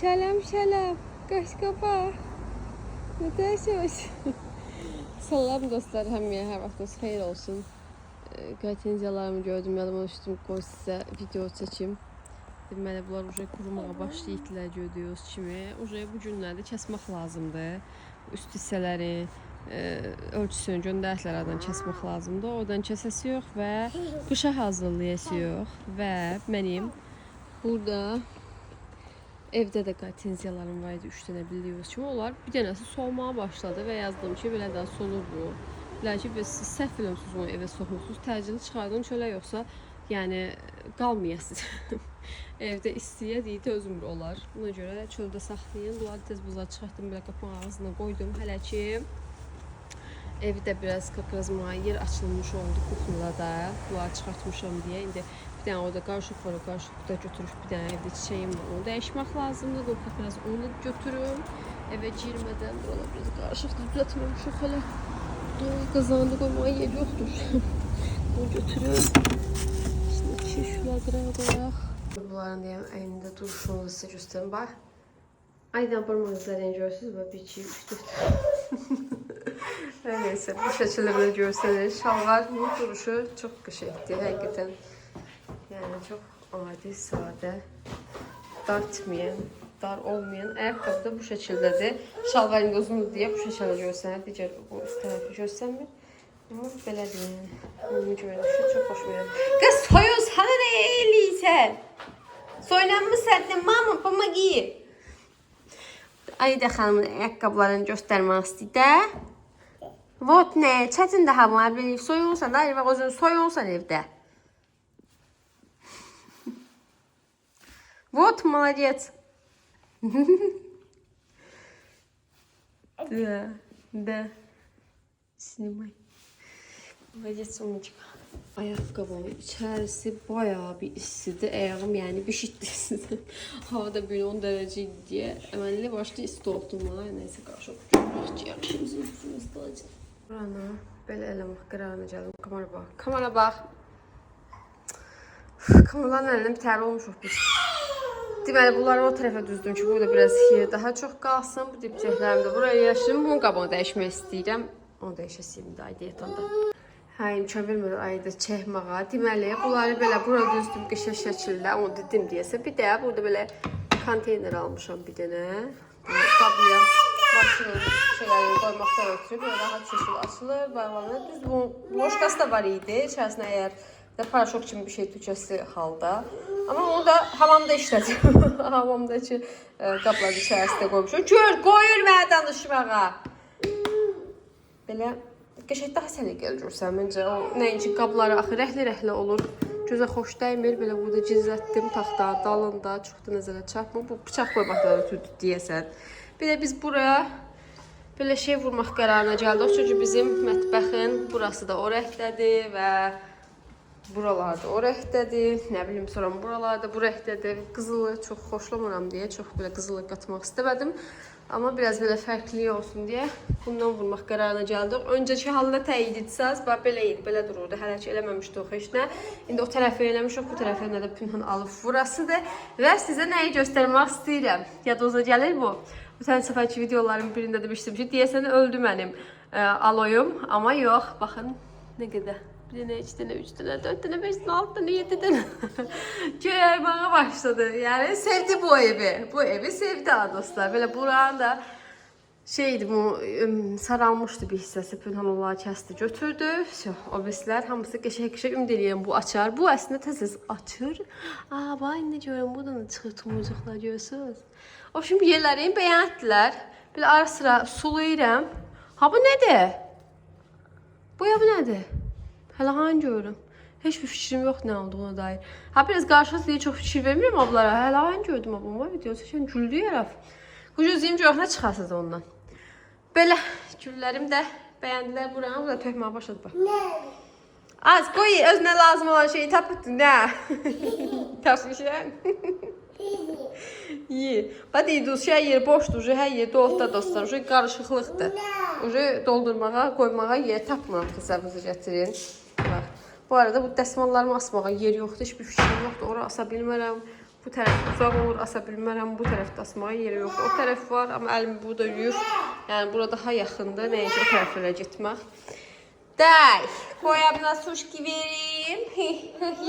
Şalam şalam. Kaş kapa. Ne taşıyorsun? Salam dostlar, həmiyə hər vaxtınız xeyir olsun. Qaytenziyalarımı gördüm, yadıma düşdüm, qoy sizə video çəkim. Deməli, bunlar uca qurumağa başlayıqlar gördüyünüz kimi. Uca bu günlərdə kəsmək lazımdır. Üst hissələri, ölçüsünü göndəriklərdən kəsmək lazımdır. Oradan kəsəsi yox və qışa hazırlayası yox. Və mənim burada evdə də qaytenziyalarım var idi, 3 dənə bildiyiniz kimi. Onlar bir dənəsi solmağa başladı və yazdım ki, belə də solur bu. Bilək ki, siz səhv eləmişsiniz, onu evə soxmusunuz, təcili çıxardın çölə, yoxsa yəni qalmayasınız. Evdə istiyə deyildi özümür olar. Buna görə çöldə saxlayın. Bunları tez buzlar çıxartdım, belə qapının ağzına qoydum. Hələ ki, evi də biraz qapırazma yer açılmış oldu kuxnada da. Bunları çıxartmışam deyə. İndi bir dənə orada qarışıq var, o qarışıqda götürüb bir dənə evdə çiçəyim var. Onu dəyişmək lazımdır. O biraz onu götürüm. Evə girmədən burada biraz qarışıq düzəltməmişik hələ. Qazandı qoymağa yer yoxdur. Bunu götürüb. Şimdi şişlər qırağa qoyaq. Bunların deyəm əynində duruşunu sizə göstərim. Bax. Aydan parmağınızları görürsünüz. Bax 1, 2, 3, 4. Neyse bu şəkildə belə görsənir. Şalvarın duruşu çox qəşəngdir həqiqətən. Yəni çox adi, sadə, dartmayan, dar olmayan ayaqqabı da bu şəkildədir. Şalvarın uzundur deyə bu şəkildə görsənir. Digər bu üst tərəfi görsənmir. Amma belədir yəni. Onun görünüşü çox xoşuma gəlir. Qız soyun sana nə eləyirsən? Soyunanmısan sən, mama, pomagi. Ayda xanımın ayaqqabılarını göstərmək istəyir. Vot nə? Çətin də hava var. Soyunsan da, və özün soyunsan evdə. Вот, молодец. Да. Снимай. Молодец, умничка. Ayaqqabımın içərisi bayağı bir istidir. Ayağım yəni bir şiddəsidir. Havada bir 10 dərəcə idi deyə. Əməlli başda isti oldular. Neysə, qarşı oturmaq ki, yaxşımızın üstümüzdə olacaq. Buranı belə eləmək qərarına gəldim. Kamera bax. Kamera bax. Kameraların əlindən bir tərli olmuşuq biz. Deməli, bunları o tərəfə düzdüm ki, burada biraz yer daha çox qalsın. Bu dipçəklərimi də buraya yaşayım. Bunun qabını dəyişmək istəyirəm. Onu dəyişəsiyim də ayda yatanda. Hə, imkan vermir ayda çəkməğa. Deməli, bunları belə bura düzdüm qəşəng şəkildə. Onu dedim deyəsə. Bir də burada belə konteyner almışam bir dənə. Qabıya başını şeyləri qoymaqdan ötürü belə rahat şəkil açılır, bağlanır. Düz bu loşkası da var idi. İçərisinə əgər paraşok kimi bir şey tükəsi halda. Amma onu da hamamda işlədim. Hamamdakı qabların içərisində qoymuşum. Gör, qoyur mənə danışmağa. Belə qəşəng daha səliqəli görsən məncə. O nəinki qabları axı rəhli-rəhli olur. Gözə xoş dəymir. Belə burada cizlətdim taxtanın dalında. Çox da nəzərə çarpmır. Bu bıçaq qoymaqdan ötürdü deyəsən. Bir də biz buraya belə şey vurmaq qərarına gəldik. Çünki bizim mətbəxin burası da o rəhdədir və buralarda o rəhdədir, nə bilim sonra buralarda bu rəhdədir. Qızılı çox xoşlamıram deyə çox belə qızılı qatmaq istəmədim. Amma biraz belə fərqli olsun deyə bundan vurmaq qərarına gəldik. Öncəki halda təyid etsəz, bax belə idi, belə dururdu. Hələ ki eləməmişdik heç nə. İndi o tərəfi eləmişik, bu tərəfinə də pünhan alıb vurasıdır. Və sizə nəyi göstərmək istəyirəm. Yadınıza gəlir bu. Bu tane səfərki videoların birində demişdim ki, deyəsən öldü mənim aloyum. Amma yox, baxın nə qədər. 1 dənə, 2 dənə, 3 dənə, 4 dənə, 5 dənə, 6 dənə, 7 dənə. Göyərməyə başladı. Yəni sevdi bu evi. Bu evi sevdi ha dostlar. Belə buranın da şeydi, bu saralmışdı bir hissəsi. Pünhan onları kəsdi, götürdü. O birisilər hamısı qəşəng-qəşəng ümid eləyən bu açar. Bu əslində tez-tez açır. Bax, indi görün, buradan da çıxır tumucuqlar görürsünüz. O şimdi yerlərini bəyənətdilər. Belə ara sıra sulayıram. Ha, bu nədir? Bu ya bu nədir? Hələ hangi görürüm? Heç bir fikrim yox nə olduğuna dair. Ha, biraz qarşısı deyə çox fikir vermirəm ablara. Hələ hangi gördüm abama video çəkən güldü yerəf. Bu gözlüyüm görəxnə çıxarsınız ondan. Belə güllərim də bəyəndilər buranı. Bu da tökməyə başladı bax. Az qoy, özünə lazım olan şeyi tapıdın, nə? Tapmışam. İyi. Bax deyidiniz, şey yer boşdur, hər yer dolda dostlar. Qarışıqlıqdır. Doldurmağa, qoymağa yer tapmıram, hesabınızı gətirin. Bax. Bu arada bu dəsmallarımı asmağa yer yoxdur, heç bir fikrim yoxdur. Ora asa bilmərəm. Bu tərəf uzaq olur, asa bilmərəm. Bu tərəfdə asmağa yeri yoxdur. O tərəf var, amma əlim burada yuyur. Yəni bura daha yaxındır. Nəyincə o tərəflərə getmək. Day, koyam na suşki vereyim.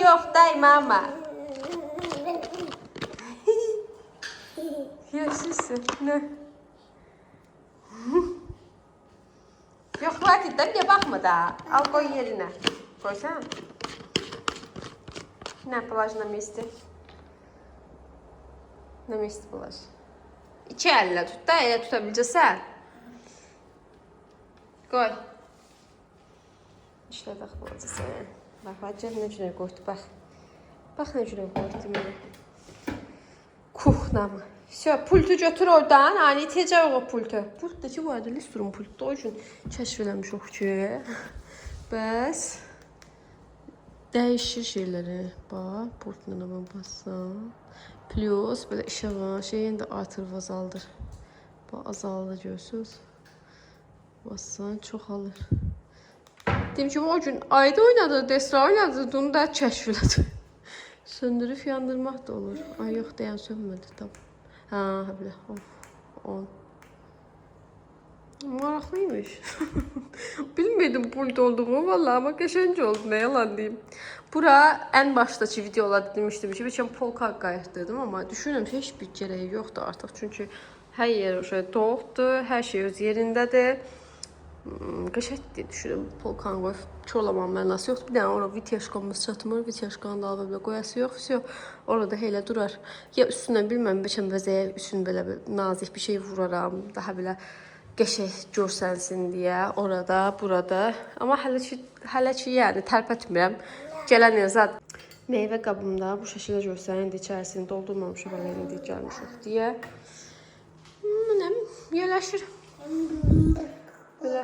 Yox, day mama. Yaşlısın, ne? Yox, hadi da niyə baxma da. Al qoy yerinə. Qoysan. Nə plaj na месте? Na месте plaj. İki əllə tut da, elə tuta biləcəksən. Qoy. İşte bax bulacaqsan. Bax, acaba nə cürə qoydu, bax. Bax nə cürə qoydu mənə. Kuxna mı? Все, pultu götür oradan. Ani itəcək o pultu. Buradakı bu arada Lister'un pultu. O üçün kəşf eləmişik ki. Bəs dəyişir şeyləri. Bax, pultla mən bassam. Plus belə işığı şeyin də artır, azaldır. Bax, azalır görürsünüz. Bassan çoxalır. Deyim ki, o gün ayda oynadı, Desra oynadı, onu da kəşf elədi. Söndürüb yandırmaq da olur. Ay yox, deyən sönmədi. Tamam. Ha, belə. On. Maraqlıymış. Bilmedim pult olduğunu vallahi, ama qəşəng oldu, nə yalan deyim. Bura ən başdakı videolarda demişdim ki, bir polka qayıtdırdım, amma düşünürəm ki, heç bir gərəyi yoxdur artıq. Çünki hər yer doğubdur, hər şey öz yerindədir. Qəşəng deyə düşünürəm, polkanı qoyub çorlamanın mənası yoxdur. Bir dənə orada vityaşkamız çatmır, vityaşkanı da alıb qoyası yox, orada elə durar. Ya üstündən bilməm, beçən vəzəyə üçün belə nazik bir şey vuraram, daha belə qəşəng görsənsin deyə, orada, burada. Amma hələ ki, yəni tərpətmirəm. Gələn yazad meyvə qabımda bu şəkildə görsənin içərisini doldurmamışıq, elə indi gəlmişik deyə. Yerləşir. Belə,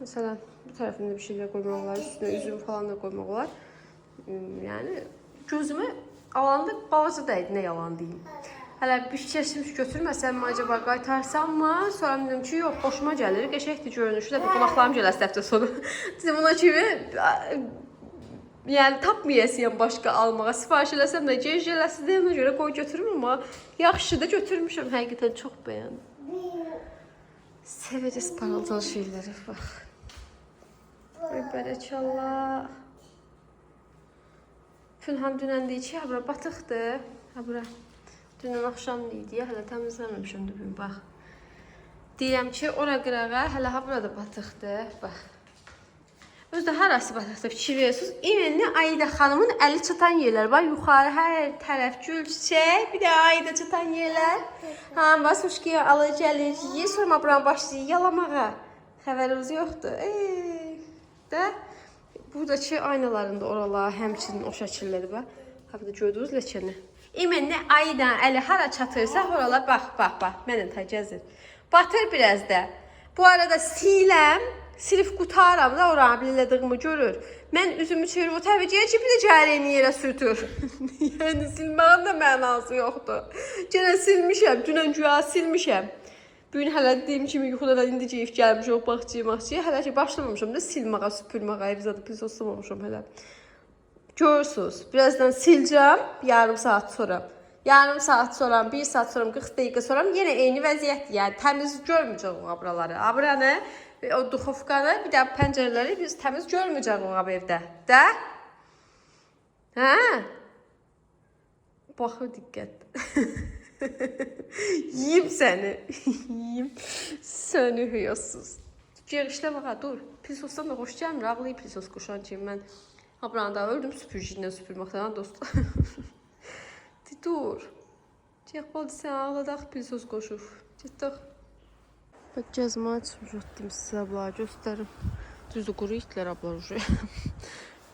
məsələn, bu tərəfində bir şeylər qoymaq olar, üstünə üzüm falan da qoymaq olar. Yəni, gözümə alanda balaca dəydi, nə yalan deyim. Hələ bir keçmiş götürməsəm mi, acaba qaytarsam mı? Sonra dedim ki, yox, xoşuma gəlir, qəşəkdir görünüşü də, bir qulaqlarım gələsi dəftə sonu. Dedim, ona kimi, yəni, tapmayasıyam başqa almağa, sifariş eləsəm də, gələsi də, ona görə qoy götürüm, amma yaxşı da götürmüşəm, həqiqətən çox bəyəndim. Severiz parıltılı şeyləri, bax. Bərəkallah. Fünham dünən deyir ki, bura batıqdır. Bura dünən axşam deyir, hələ təmizləməmişəm də bugün, bax. Deyirəm ki, ora qırağa, hələ burada batıqdır, bax. Özdə harası batıqdır, fikir verirsiniz. İmənli Ayda xanımın əli çatan yerlər var. Yuxarı hər tərəf gül çiçək, bir də Ayda çatan yerlər. Bax, hoşkiyə alır, gəlir, yiyir, sonra buranı başlayır yalamağa. Xəbərimiz yoxdur. Də, buradakı aynalarında oralar, həmçinin o şəkilləri var. Burada gördünüz ləkəni. İmənli Ayda əli hara çatırsa, oralar, bax, mənə təgəzir. Batır biraz da. Bu arada silif qutaram da oranı bilədiyimi görür. Mən üzümü çevirib o təvəccüyə ki, bir də cəriyini yerə sürtür. Yəni, silməğin də mənası yoxdur. Gənə silmişəm, dünən güya silmişəm. Bugün hələ deyim kimi yuxuda indi ceyif gəlmiş o baxçıya, hələ ki başlamamışam da silməğa, süpürməğa, evzadı pis oslamamışam hələ. Görürsünüz, birazdan siləcəm, yarım saat sonra. Yarım saat sonra, 1 saat sonra, 40 dəqiqə sonra yenə eyni vəziyyətdir. Yəni, təmiz görməyəcək o abraları. Abranı, o duxovkanı, bir də pəncərələri biz təmiz görməyəcək o evdə. Də? Hə? Baxır diqqət. Yiyim səni. Yiyim. Səni hıyasız. Gerişlə baxa, dur. Pilsosdan da xoş gəlmir. Ağlayıb pilsos qoşan ki, mən abranı da öldüm süpürcü ilə süpürməkdən dostlar. Dur. Cəqbal sən ağladaq pilsos qoşub. Getdik. Bak cəzmə açmışıq deyim sizə ablar göstərim. Düzdür quru itlər ablar uşaq.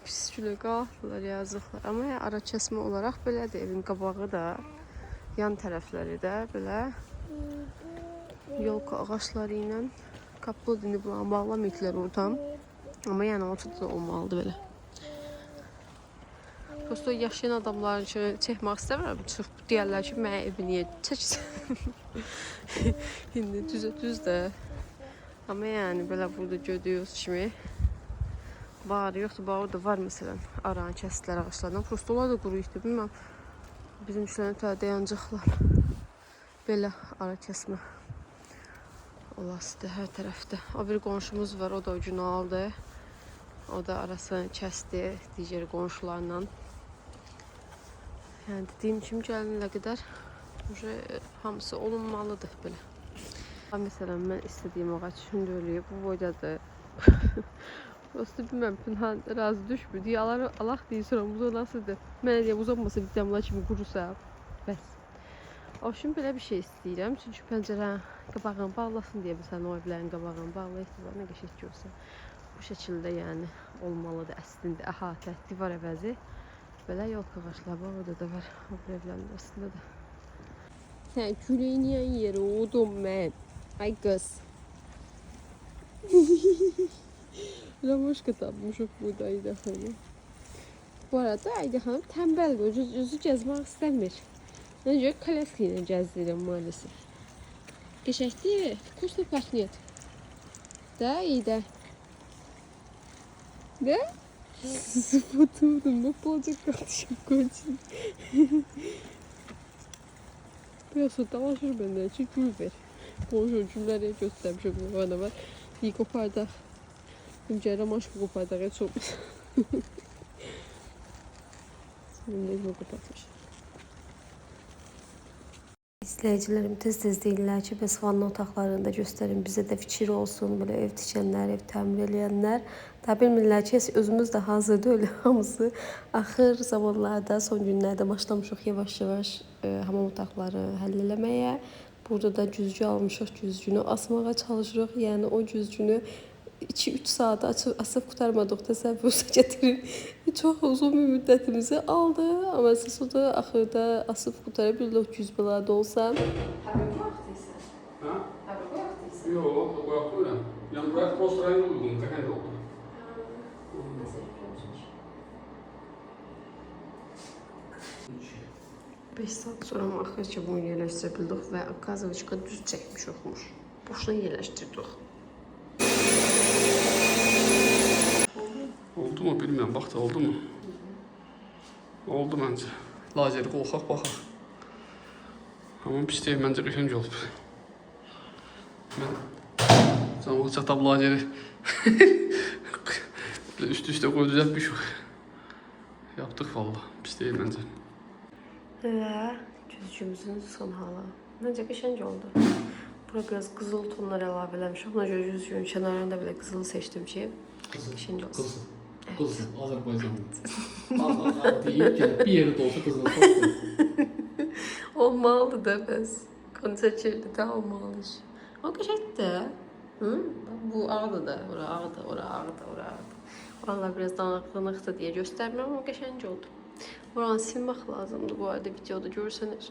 Pis gülə qalxdılar, yazıqlar. Amma ara kəsmə olaraq belədir. Evin qabağı da, yan tərəfləri də belə yolka ağaçları ilə qaplı dini bulan bağlamayıqlar oradan. Amma yəni ortada da olmalıdır belə. Prosto yaşayan adamların üçün çəkmək istəmirəm. Çox deyərlər ki, mənə evi niyə çəksən? İndi düz də. Amma yəni belə burada gördüyünüz kimi var, yoxdur, bax orada var məsələn aran kəsdilər ağaçlardan. Prosto onlar da quru itdir, bilməm. Bizim şöyle dayanacaqlar. Belə ara kəsmə olasıdır hər tərəfdə. O bir qonşumuz var, o da ucunu aldı. O da arasını kəsdi digər qonşularla. Yəni dediyim kimi gəlinlə qədər hamısı olunmalıdır belə. Məsələn, mən istədiyim ağac hündürlüyü bu boydadır. Prosto bilməm, Pünhan razı düşmür. Deyə Allah deyir sonra bu nasıldır? Mənə deyə uzanmasa bir damla kimi qurusa. Bəs. O şimdi belə bir şey istəyirəm. Çünki pəncərə qabağını bağlasın deyə məsələn o evlərin qabağını bağlayırsa nə qəşəng görsə. Bu şəkildə yəni olmalıdır əslində. Əhatə, divar əvəzi. Belə yolka ağacları var, orada da var. O bir evlərin arasında da. Sən küləyin yeri oldum mən. Ay qız. Ramoşka tapmışıq burada Ayda xanım. Bu arada Ayda xanım tənbəl özü gəzmək istəmir. Necə koleska ilə gəzdirirəm maalesef. Qəşəngdir. Вкусно пахнет. Да, Ayda? Да? Sıfatımdım. Bak olacak kardeşim koçum. Biraz sotalaşır benden. Çünkü gül ver. Bonjour cümleleri göstermişim bu bana var. İyi kopardak. Şimdi Ramoşka kopardak. Et olmuş. Benim elimi kapatmış. İzləyicilərim tez-tez deyirlər ki, bəs vanna otaqlarında göstərin, bizə də fikir olsun, belə ev tikənlər, ev təmir eləyənlər. Da bilmirlər ki, özümüz də hazırda öyle hamısı. Axır zamanlarda, son günlərdə başlamışıq yavaş-yavaş hamam otaqları həll eləməyə. Burada da güzgü almışıq, güzgünü asmağa çalışırıq. Yəni o güzgünü 2-3 saata asıb qurtarmadıq, təsəvvürsə gətirin. Çox uzun bir müddətimizi aldı. Amma əsas o da axırda asıb qurtara bildik güzbələrdə olsa. Həbib vaxtıysa? Ha? Həbib vaxtıysa? Yox, bırakmıyorum. Yani bırak post rayına uygun, kakende oldu. Nasıl yapıyorsunuz? 5 saat sonra axırca bunu yerləşdirə bildik və Akazoviçka düz çəkmiş oxumuş. Boşuna yerləşdirdik. Oldu mu bilmiyorum, bak da oldu mu? Oldu bence. Lazeri qoxaq baxaq. Amma pis deyil, məncə qəşəng olub. Mən zamanı çatab lazeri üst-üstə qoy düzəltmişik. Yaptık valla, pis deyil məncə. Və güzgümüzün son halı. Məncə qəşəng oldu. Bura biraz qızıl tonlar əlavə eləmişəm. Ona görə güzgünün kənarında belə qızılı seçdim ki, qəşəng olsun. Kızıl, Azerbaycan. Az deyip ki bir yerde olsa kızıl çok. Olmalıdır da bəs. Konserçerdə də olmalı iş. O qəşəngdir. Hı? Bu ağdı da, ora ağdı, ora ağdı, ora ağdı. Vallahi biraz dağınıqdır deyə göstərmirəm, amma qəşəng oldu. Oranı silmək lazımdır bu arada videoda görsənir.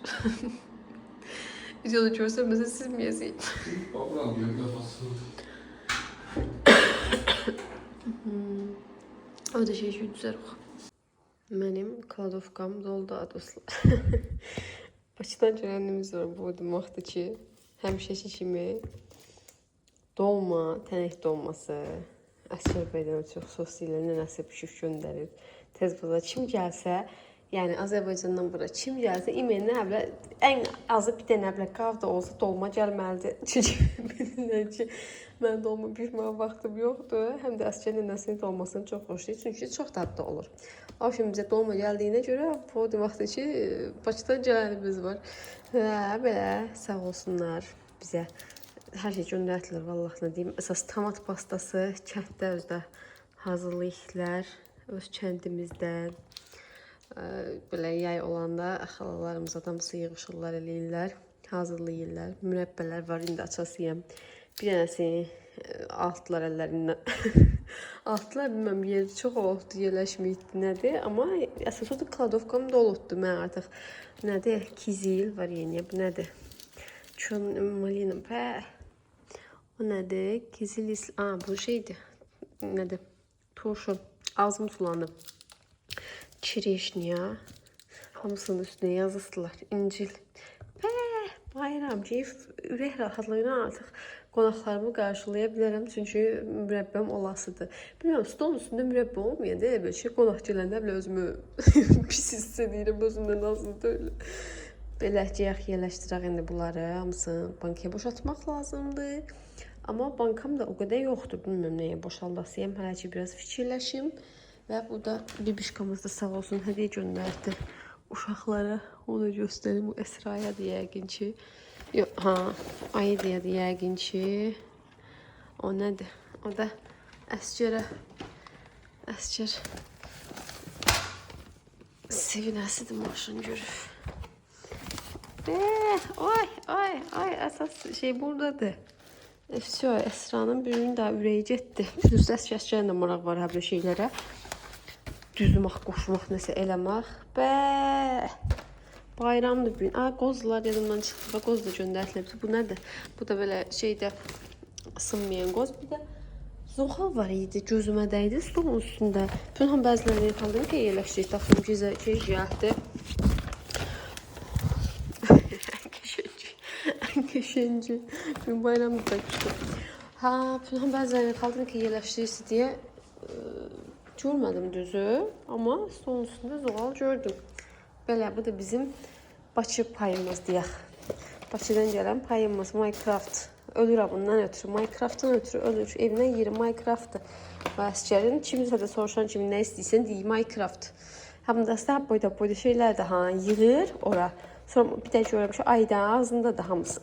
Videoda görsənməsə silməyəcəyim. Babram diyor kafası. O da şey düzərik. Mənim kladovkam doldu dostlar. Bakıdan gələnimiz var bu deməkdir ki, həmişəki kimi dolma, tənək dolması, Azərbaycan çox sosiylə nənəsi pişik göndərir. Tez burada kim gəlsə, yəni Azərbaycandan bura kim gəlsə, imeninə ən azı bir dənə qav da olsa dolma gəlməlidir. Çünki bilirlər ki, mən dolma bişməyə vaxtım yoxdur. Həm də əsgər nənəsinin dolmasını çox xoşlayır. Çünki çox dadlı olur. O şimdi bizə dolma gəldiyinə görə bu deməkdir ki, Bakıdan gələnimiz var. Və belə sağ olsunlar bizə. Hər şey göndərdilər vallahi nə deyim. Əsas tomat pastası kənddə özdə hazırlayırlar. Öz kəndimizdən. Belə yay olanda xalalarımız adamsı yığışırlar, eləyirlər, hazırlayırlar. Mürəbbələr var, indi açasıyam. Bir dənəsini altlar əllərindən. Altlar bilməm, yeri çox oldu, yerləşməyibdi, nədir. Amma əsas o da kladovkam dolubdu. Mən artıq nədir, kizil var yeniyə, bu nədir? Çön malina, o nədir? Kizil, bu şeydir, nədir? Turşu, ağzım sulandı. Çireşniya, hamısının üstüne yazısılar. İncil. Bayram. bilmirəm ki, ürək rahatlığıyla artıq qonaqlarımı qarşılaya bilərəm, çünki mürəbbəm olasıdır. Bilmirəm, stolun üstündə mürəbbə olmayanda elə bir şey, qonaq gələndə belə özümü pis hiss edirəm, özümdən razı deyiləm. Beləcəyək yerləşdirək indi bunları, hamısını bankaya boşaltmaq lazımdır. Amma bankam da o qədər yoxdur, bilmirəm nəyə boşaldasıyam, hələ ki biraz fikirləşim. Və bu da bibişkamız da sağ olsun hədiyyə göndərdi uşaqlara. Onu göstərim, o Əsraya deyəqin ki. Yox, ha, Ayı deyəqin ki. O nədir? O da Əsgərə. Əsgər sevinəsidir, maşın görür. Ay, əsas şey buradadır. Все, Esra'nın bir gün daha ürəyi getdi. Düz Əsgərə də maraq var həblə şeylərə. Düzmək, qoşmaq, nəsə eləmək. Bayramdır bugün. Qozlar yadımdan çıxdı. Qoz da göndərilib. Bu nədir? Bu da belə şeydə ısınmayan qoz. Bir də zoğal var idi. Gözümə dəydi stolun üstündə. Bütün bəzilərini yıxaldım ki, yerləşdik. Taxım şey gəldi. Keşenci. Bugün bayramda takmışdım. Bütün bəzilərini yıxaldım ki, yerləşdik deyə görmədim düzü, amma stolun üstündə zoğal gördüm. Belə, bu da bizim Bakı payımız deyək. Bakıdan gələn payımız Minecraft. Ölürəm bundan ötürü. Minecraftdan ötürü ölür. Evindən yeri Minecraftdır. Və Əsgərin kimsə də soruşan kimi nə istəyirsən deyir Minecraft. Həm də səhab boyda şeylər də yığır ora. Sonra bir də görürəm ki, aydan ağzında da hamısı.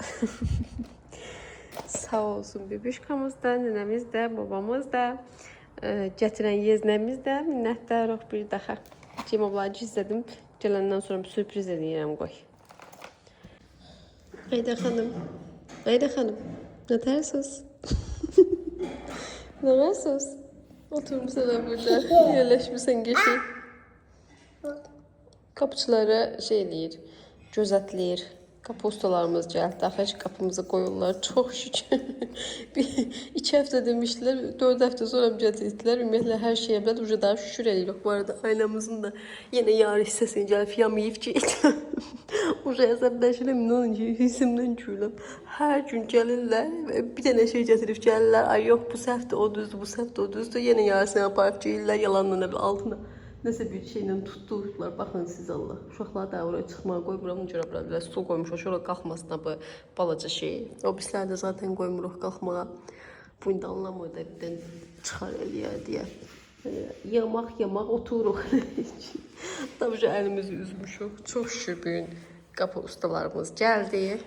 Sağ olsun bibişkamız da, nənəmiz də, babamız da. Gətirən yeznəmiz də minnətdarıq bir daha. Cemobları gizlədim. Gələndən sonra bir sürpriz edirəm, qoy. Ayda xanım. Ayda xanım. Nə tərsiniz? Nə varsınız? Oturmuşsan burada. Yerləşmirsən geçək. Qapıçılara şey eləyir. Gözətləyir. Kapostalarımız gəldi. Axı qapımıza qoyurlar. Çox şükür. 2 həftə demişdilər. 4 həftə sonra gətirdilər. Ümumiyyətlə hər şeyə belə uca daha şükür edirik. Bu arada aynamızın da yenə yarı hissəsini gəlib yamayıb ki. Uca əsəbləşirəm. İnanın ki, hissimdən gülüm. Hər gün gəlirlər. Bir dənə şey gətirib gəlirlər. Ay yox, bu səhvdir, o düzdür, bu səhvdir, o düzdür. Yenə yarısını aparıb gəlirlər. Yalanla altına. Nəsə bir şeylə tutdular. Baxın siz Allah. Uşaqları da oraya çıxmağa qoymuram. Görə belə su qoymuşuq. Şura qalxmasına bu balaca şey. O bizlər də zaten qoymuruq qalxmağa. Bunu da anlamır da birdən çıxar eləyə deyə. Yamaq otururuq. Tabii ki əlimizi üzmüşük. Çox şükür bugün qapı ustalarımız gəldi.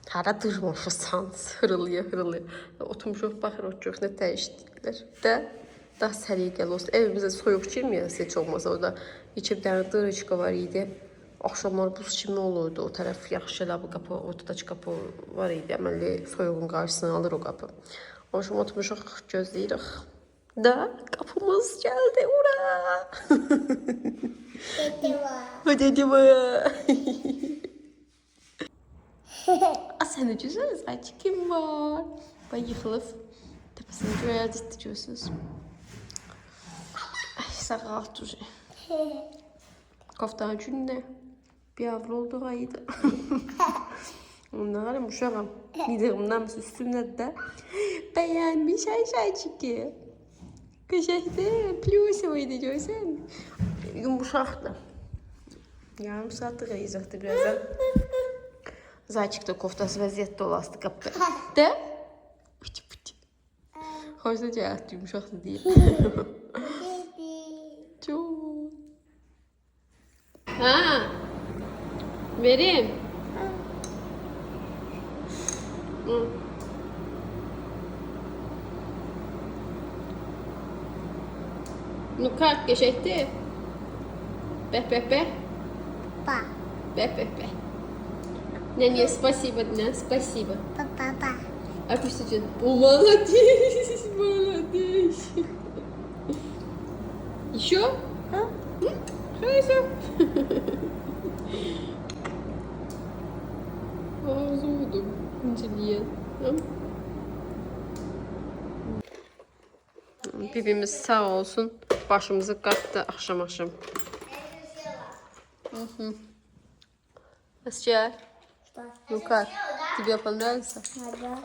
Hara durmuşsan? Hırılıyor. Oturmuşuq, baxırıq nə dəyişdilər. Və daha səliqəli olsun. Evimizə soyuq girməyəsə heç olmasa. Orada içib dənə dırıçqa var idi. Axşamlar buz kimi olurdu. O tərəf yaxşı elə bu qapı, ortadakı qapı var idi. Əməlli soyuğun qarşısını alır o qapı. O zaman oturmuşuq, gözləyirik. Da qapımız gəldi. Ura! Dede var. Sənə güzel saçım var. Bax yıxılıb. Təpəsini görürsünüz. Sağ dur. Koftanın günündə bir avro olduğu ayıydı. Onlarım uşağım. Midərimdən üstümdə də bəyənmiş ayşayçıki. Qəşəkdə plusovuydu görsən. Yumuşaqdı. Yarım saatlik izahdı birazdan. Zayçık da koftası vəziyyətdə olasdı qapıda. De? Hoşda cəhət yumuşaqdı deyil. Çok. Vereyim. Ну как, geçekti? Бе. Бе. Не, спасибо, Дня, спасибо. Папа. Опустите. Молодец. Еще? Хорошо. Ağzım inceleyen. Bibimiz sağ olsun. Başımızı qattı axşam. Əsgər. Ну-ка, тебе понравится? Ага.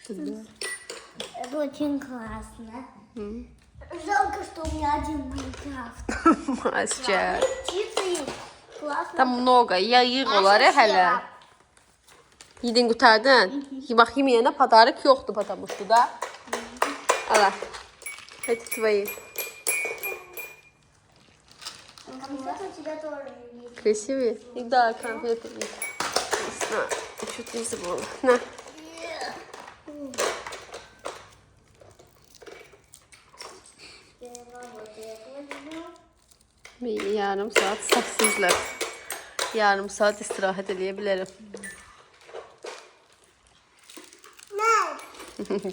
Да. Это очень классно. Жалко, что у меня один Майнкрафт. Asya. Птицы классно. Tam много. Ya yığ onları hələ. Yedin qutardın. Yemək yeməyənə padarıq yoxdur patamışdı da. Ala. Hadi твои. Конфет у тебя тоже есть. Красивые? И да, конфеты есть. На, что-то не забыла. На. Bir yarım saat sessizler. Yarım saat istirahat edebilirim.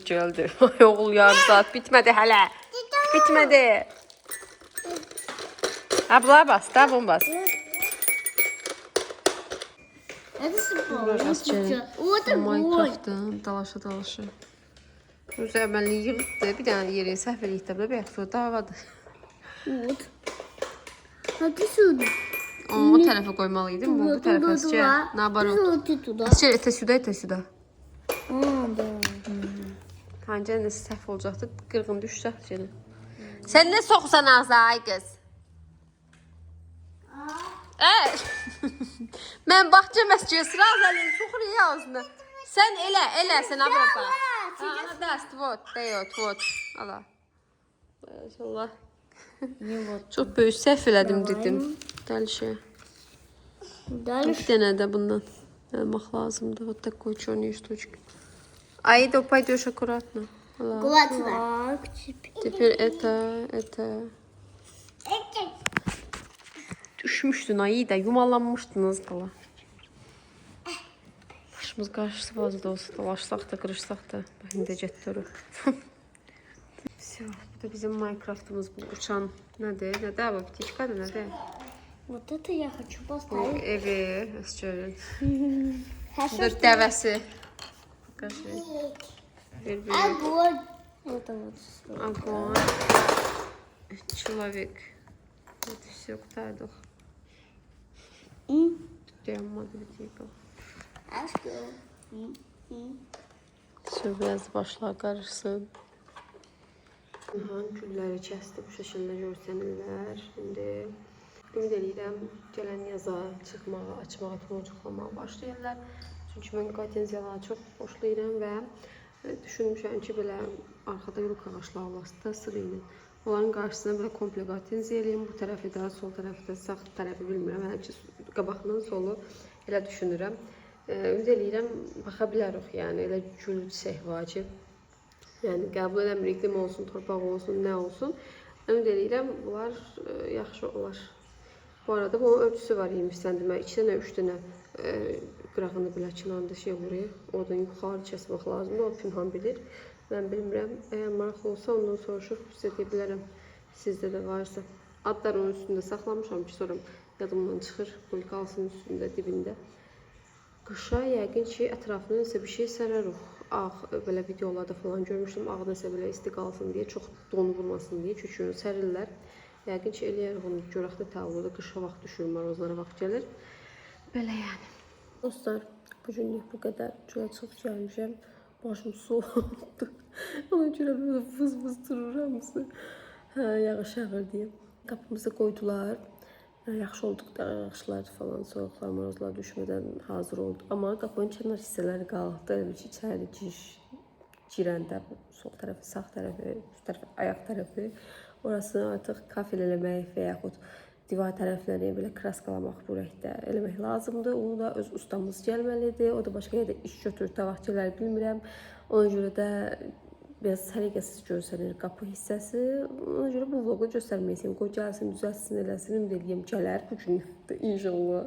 Geldi. Oğul yarım saat bitmedi hala. Bitmedi. Abla bas, da bunu bas. Это спор. Biraz çerin. Вот и гой. Minecraft'ın dalaşa dalaşı. Üzəməlli yığıbdı. Bir dənə yeri səhv eləyibdə. Bir yaxşı davadır. Вот. Ходи сюда. O tərəfə qoymalıydım. Bu tərəfə əscə. Nabarot. Ты туда. Əscə, etə südə, etə südə. Да. Hancə nə səhv olacaqdı. Qırğın düşəcək səni. Sən nə soxsan ağzına ay qız? Mən baxca məscəyə sıra azalıyım. Soxur ya ağzına. Sən elə, sən abra. Ana dəst, вот, dəyot, вот. Ala. Maşallah. Çox böyük səhv elədim dedim. Dəli şey. Bir Дальше. dənə də bundan almaq lazımdır. Вот такой черный штучки. Аида, пойдешь аккуратно. Ala. Так, Теперь это. Düşmüşdün Aida, yumalanmışdınız qala. Başımız qarşısı bazı da olsa dolaşsaq da, qırışsaq da. Baxın dəcət durub. Все, bu da bizim Minecraft'ımız bu uçan nədir? Nədir bu? Ptiçkadır, nədir? Вот это я хочу Bu поставить. evi, əscərin. Хорошо, Bu da dəvəsi. Покажи. Bir. Огонь. Это вот. Огонь. Человек. Вот и все, qutardıq. Dayanmadı bir dəqiqə. Aşkım. Sür biraz başlar qarışsın. Gülləri kəsdi bu şəkildə görsənirlər. Şimdi ümid edirəm gələn yaza çıxmağa, açmağa, toncuqlamağa başlayırlar. Çünki mən qatenziyaları çox xoşlayıram və düşünmüşəm ki, belə arxada yol ağacları vasitə sığı ilə onların qarşısına belə komple qatenziya eləyim. Bu tərəfi də, sol tərəfi də, sağ tərəfi bilmirəm. Hələ ki, qabaqdan solu elə düşünürəm. Ümid edirəm, baxa bilərik, yəni elə gül çiçək vacib. Yəni qəbul eləmir, iqlim olsun, torpaq olsun, nə olsun. Ümid edirəm, bunlar yaxşı olar. Bu arada bunun ölçüsü var, yemişsəndirmə. 2 dənə, 3 dənə qırağını belə kinarında şey vurur. Oradan yuxarı kəsmək lazımdır, o Pünhan bilir. Mən bilmirəm, əgər maraqlı olsa ondan soruşub sizə deyə bilərəm, sizdə də varsa. Adlar onun üstündə saxlamışam ki, sonra yadımdan çıxır, bulkalsın üstündə, dibində. Qışa yəqin ki, ətrafına nəsə bir şey sərərik. Ağ, belə videolarda falan görmüşdüm, ağ nəsə belə isti qalsın deyə, çox don vurmasın deyə, çünki sərirlər. Yəqin ki, eləyərik onu, görək də təvvüdə qışa vaxt düşür, marozlara vaxt gəlir. Belə yəni. Dostlar, bu günlük bu qədər. Çölə çıxıb gəlmişəm. Başım soğudu. Ona görə böyle vız durur hamısı. Yağış yağır deyə. Qapımızı qoydular. Yaxşı olduqda ağaçlar falan, soyuqlar, marozlar düşmədən hazır oldu. Amma qapının kənar hissələri qaldı. Elə ki, içəri girəndə sol tərəfi, sağ tərəfi, üst tərəfi, ayaq tərəfi. Orasını artıq kafel eləmək və yaxud divar tərəflərini belə kraskalamaq bu rəngdə eləmək lazımdır. Onu da öz ustamız gəlməlidir. O da başqa yerdə iş götürür, tavaqçılar bilmirəm. Ona görə də biraz səliqəsiz görsənir qapı hissəsi. Ona görə bu vlogu göstərmək istəyirəm. Qoy gəlsin, düzəlsin, eləsin. Ümid edəyəm gələr bu gün də inşallah.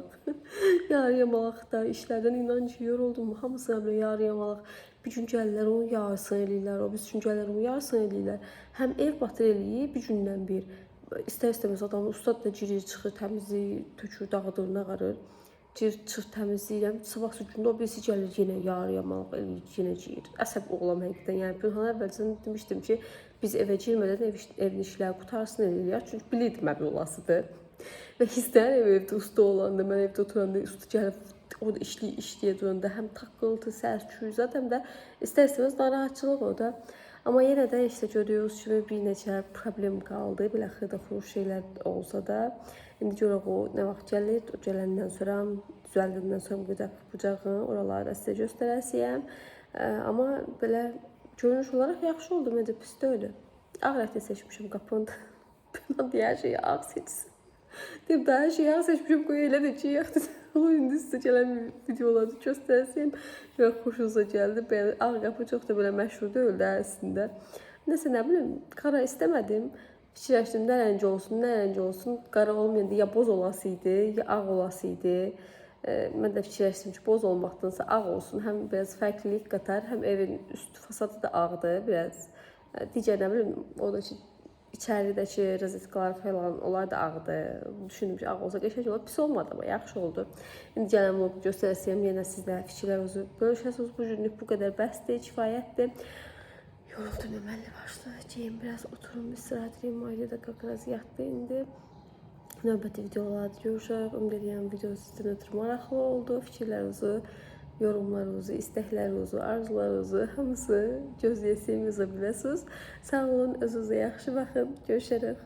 Yarı yamalaqda işlərdən inan ki, yoruldum. Hamısına belə yarı yamalaq. Bir gün gəlirlər, onu yarısını eləyirlər. O bir gün gəlirlər, onu yarısını eləyirlər. Həm ev batır eləyir, bir gündən bir. İstər-istəməz adamın ustad da girir, çıxır, təmizləyir, tökür, dağıdır, nağarır. Girir, çıxır, təmizləyirəm. Sabahsı gündə o birisi gəlir, yenə yarı yamalaq eləyir, yenə girir. Əsəb oğlam həqiqdən. Yəni, Pünhan əvvəlcədən demişdim ki, biz evə girmədən evin işləri qutarsın eləyirlər. Çünki bilirdim əbi olasıdır. Və hisslərim evdə usta olanda, mən evdə oturanda usta gəlib o da işləyə duranda həm taqqıltı, səs-küy, zaten də istər-istəməz narahatçılıq o da. Amma yenə də işte gördüyünüz kimi bir neçə problem qaldı. Belə xırda xuruş şeylər olsa da, indi görək o nə vaxt gəlir, o gələndən sonra, düzəldindən sonra bucağı, oraları da sizə göstərəsiyəm. Amma belə görünüş olaraq yaxşı oldu, məncə pis deyil. Ağ rəngdə seçmişim qapında. Buna deyər şeyi ağ seçsin. Deyim, daha şeyi ağ seçmişim, qoy elə də ki, yaxdı. Onu indi sizə gələn videolarda göstərsəm, çox xoşunuza gəldi. Ağ qapı çox da belə məşhur deyil də əslində. Nəsə, nə bilim, qara istəmədim. Fikirləşdim, nə rəng olsun, nə rəng olsun. Qara olmayanda ya boz olası idi, ya ağ olası idi. Mən də fikirləşdim ki, boz olmaqdansa ağ olsun. Həm biraz fərqlilik qatar, həm evin üst fasadı da ağdır biraz. Digər nə bilim, o da ki, İçəridəki rozetkalar falan, onlar da ağdır. Düşündüm ki, ağ olsa qəşəng olar. Pis olmadı amma yaxşı oldu. İndi gələn vlogu göstərəcəyəm. Yenə sizlə fikirlərinizi bölüşəsiniz. Bu günlük bu qədər bəsdir, kifayətdir. Yoruldum, əməlli başlı. Ceyim biraz oturum, istirahət edeyim. Aile də qaqraz yatdı indi. Növbəti videolarda görüşək. Ümid edirəm video sizdən ötürü maraqlı oldu. Fikirlərinizi, yorumlarınızı, istəklərinizi, arzularınızı hamısı gözləyəsiniz, yaza biləsiniz. Sağ olun, özünüzə yaxşı baxın. Görüşərək.